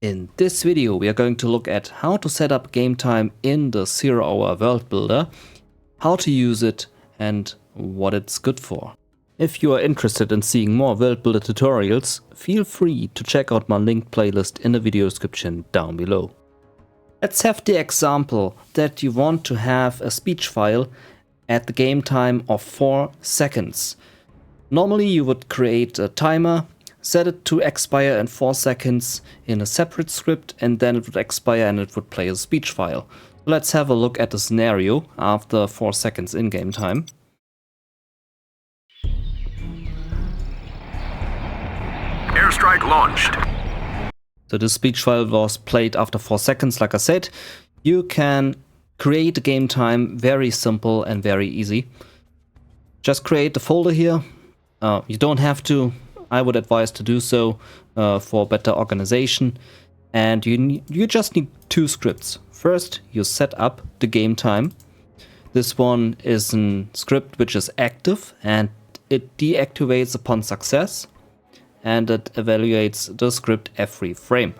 In this video we are going to look at how to set up Gametime in the 0-hour Worldbuilder, how to use it and what it's good for. If you are interested in seeing more Worldbuilder tutorials, feel free to check out my linked playlist in the video description down below. Let's have the example that you want to have a speech file at the game time of 4 seconds. Normally you would create a timer, set it to expire in 4 seconds in a separate script, and then it would expire and it would play a speech file. Let's have a look at the scenario after 4 seconds in game time. Airstrike launched. So the speech file was played after 4 seconds, like I said. You can create a game time very simple and very easy. Just create the folder here. You don't have to. I would advise to do so for better organization. And you just need 2 scripts. First, you set up the game time. This one is a script which is active and it deactivates upon success. And it evaluates the script every frame.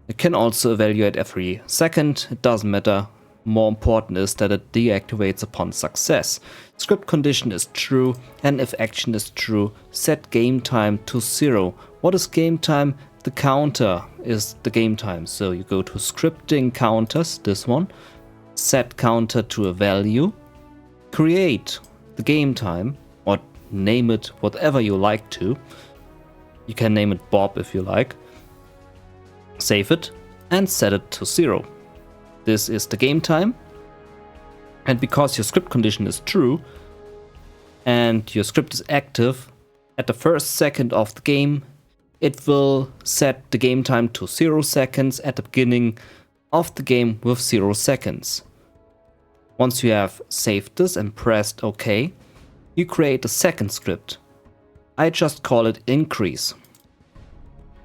It can also evaluate every second. It doesn't matter. More important is that it deactivates upon success. Script condition is true, and if action is true, set game time to 0. What is game time? The counter is the game time. So you go to scripting counters, this one, set counter to a value, create the game time, or name it whatever you like to. You can name it Bob if you like. Save it and set it to 0. This is the game time. And because your script condition is true and your script is active, at the first second of the game, it will set the game time to 0 seconds at the beginning of the game with 0 seconds. Once you have saved this and pressed OK, you create a second script. I just call it increase.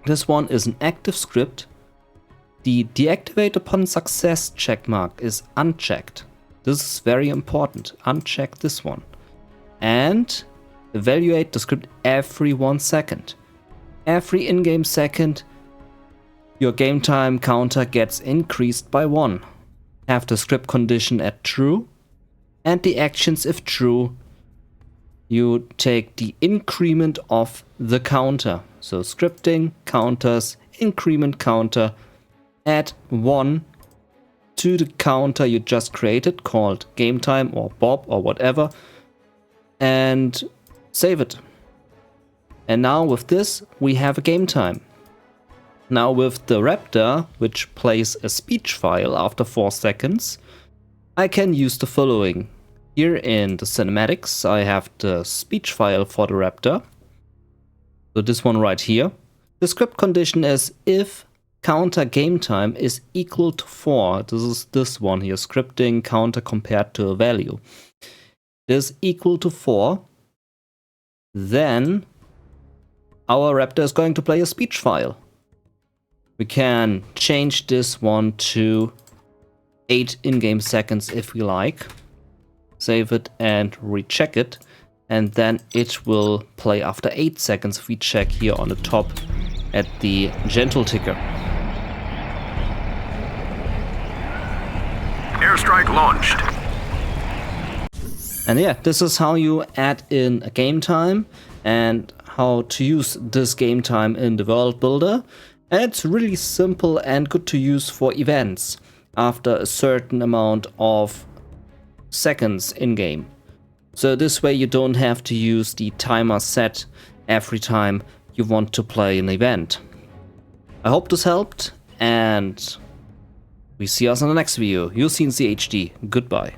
This one is an active script. The deactivate upon success checkmark is unchecked. This is very important. Uncheck this one. And evaluate the script every 1 second. Every in-game second, your game time counter gets increased by 1. Have the script condition at true, and the actions if true. You take the increment of the counter. So scripting, counters, increment counter, add 1 to the counter you just created called game time or Bob or whatever, and save it. And now with this we have a game time. Now with the Raptor, which plays a speech file after 4 seconds, I can use the following. Here in the cinematics, I have the speech file for the Raptor. So this one right here. The script condition is if counter game time is equal to 4. This is this one here, scripting counter compared to a value. Is equal to 4. Then our Raptor is going to play a speech file. We can change this one to 8 in-game seconds if we like. Save it and recheck it, and then it will play after 8 seconds if we check here on the top at the gentle ticker. Airstrike launched. And yeah, this is how you add in a game time and how to use this game time in the Worldbuilder. And it's really simple and good to use for events after a certain amount of seconds in game. So this way you don't have to use the timer set every time you want to play an event. I hope this helped, and we see us in the next video. You'll see cncHD. Goodbye.